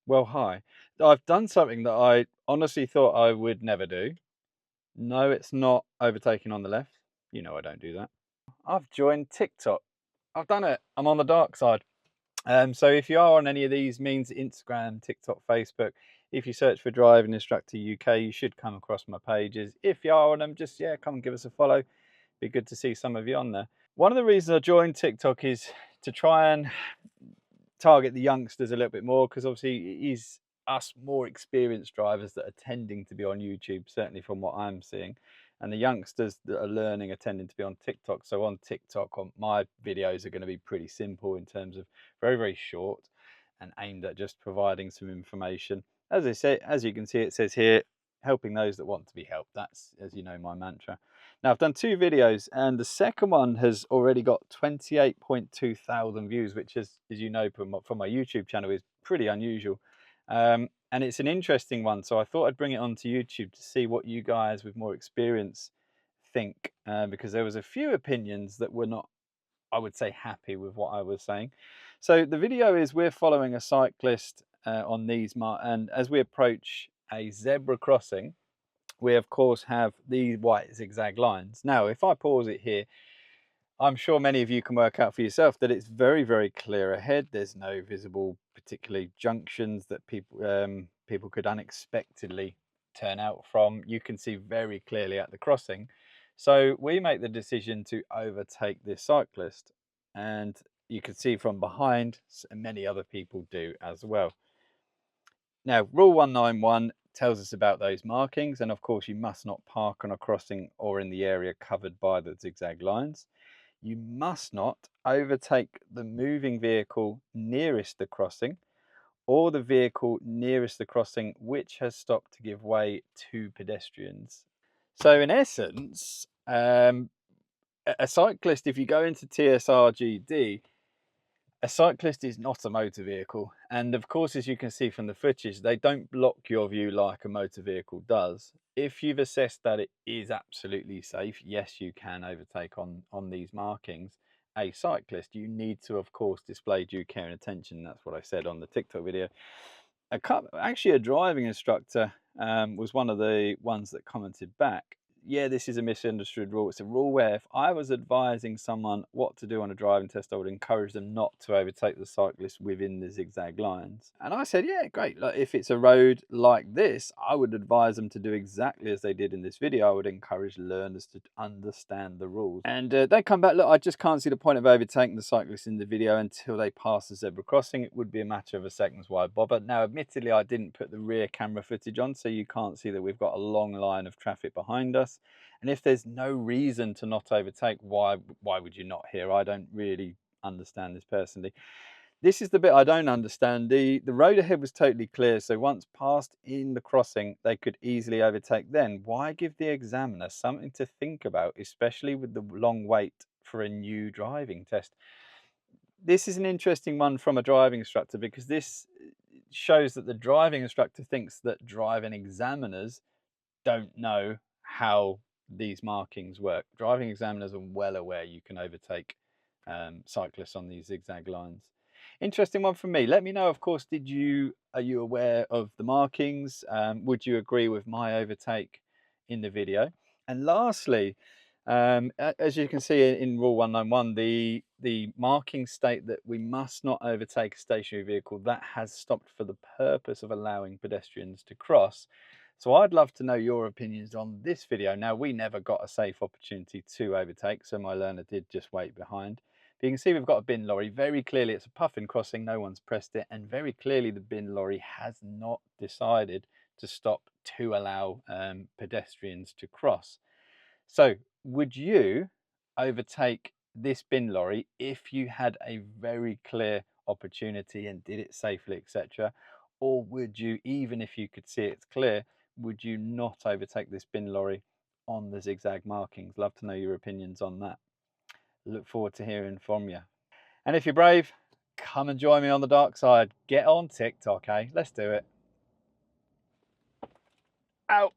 Well, hi. I've done something that I honestly thought I would never do. No, it's not overtaking on the left. You know I don't do that. I've joined TikTok. I've done it. I'm on the dark side. So if you are on any of these means, Instagram, TikTok, Facebook, if you search for Driving Instructor UK, you should come across my pages. If you are on them, just come and give us a follow. Be good to see some of you on there. One of the reasons I joined TikTok is to try and target the youngsters a little bit more, because obviously it is us more experienced drivers that are tending to be on YouTube, certainly from what I'm seeing. And the youngsters that are learning are tending to be on TikTok. So on TikTok, my videos are going to be pretty simple in terms of very, very short and aimed at just providing some information. As I say, as you can see, it says here, helping those that want to be helped. That's, as you know, my mantra. Now, I've done 2 videos, and the second one has already got 28.2 thousand views, which is, as you know, from my YouTube channel, is pretty unusual. And it's an interesting one, so I thought I'd bring it onto YouTube to see what you guys with more experience think, because there was a few opinions that were not, I would say, happy with what I was saying. So the video is we're following a cyclist on these, and as we approach a zebra crossing, we of course have these white zigzag lines. Now, if I pause it here, I'm sure many of you can work out for yourself that it's very, very clear ahead. There's no visible, particularly junctions that people could unexpectedly turn out from. You can see very clearly at the crossing. So we make the decision to overtake this cyclist, and you can see from behind, and many other people do as well. Now, Rule 191 tells us about those markings, and of course you must not park on a crossing or in the area covered by the zigzag lines. You must not overtake the moving vehicle nearest the crossing, or the vehicle nearest the crossing which has stopped to give way to pedestrians. So in essence, a cyclist, if you go into TSRGD, a cyclist is not a motor vehicle, and of course, as you can see from the footage, they don't block your view like a motor vehicle does. If you've assessed that it is absolutely safe, yes, you can overtake on these markings a cyclist. You need to, of course, display due care and attention. That's what I said on the TikTok video. Actually, a driving instructor was one of the ones that commented back, yeah, this is a misunderstood rule. It's a rule where if I was advising someone what to do on a driving test, I would encourage them not to overtake the cyclist within the zigzag lines. And I said, yeah, great. Like, if it's a road like this, I would advise them to do exactly as they did in this video. I would encourage learners to understand the rules. And they come back, look, I just can't see the point of overtaking the cyclist in the video until they pass the zebra crossing. It would be a matter of a second's why bother. Now, admittedly, I didn't put the rear camera footage on, so you can't see that we've got a long line of traffic behind us. And if there's no reason to not overtake, why would you not here? I don't really understand this personally. This is the bit I don't understand. The road ahead was totally clear, so once passed in the crossing, they could easily overtake then. Why give the examiner something to think about, especially with the long wait for a new driving test? This is an interesting one from a driving instructor, because this shows that the driving instructor thinks that driving examiners don't know how these markings work. Driving examiners are well aware you can overtake cyclists on these zigzag lines. Interesting one from me. Let me know, of course, are you aware of the markings? Would you agree with my overtake in the video? And lastly, as you can see in Rule 191, the markings state that we must not overtake a stationary vehicle that has stopped for the purpose of allowing pedestrians to cross. So I'd love to know your opinions on this video. Now, we never got a safe opportunity to overtake, so my learner did just wait behind. But you can see we've got a bin lorry. Very clearly it's a puffin crossing, no one's pressed it, and very clearly the bin lorry has not decided to stop to allow pedestrians to cross. So would you overtake this bin lorry if you had a very clear opportunity and did it safely, etc.? Or would you, even if you could see it's clear, would you not overtake this bin lorry on the zigzag markings? Love to know your opinions on that. Look forward to hearing from you. And if you're brave, come and join me on the dark side. Get on TikTok, eh? Let's do it. Out.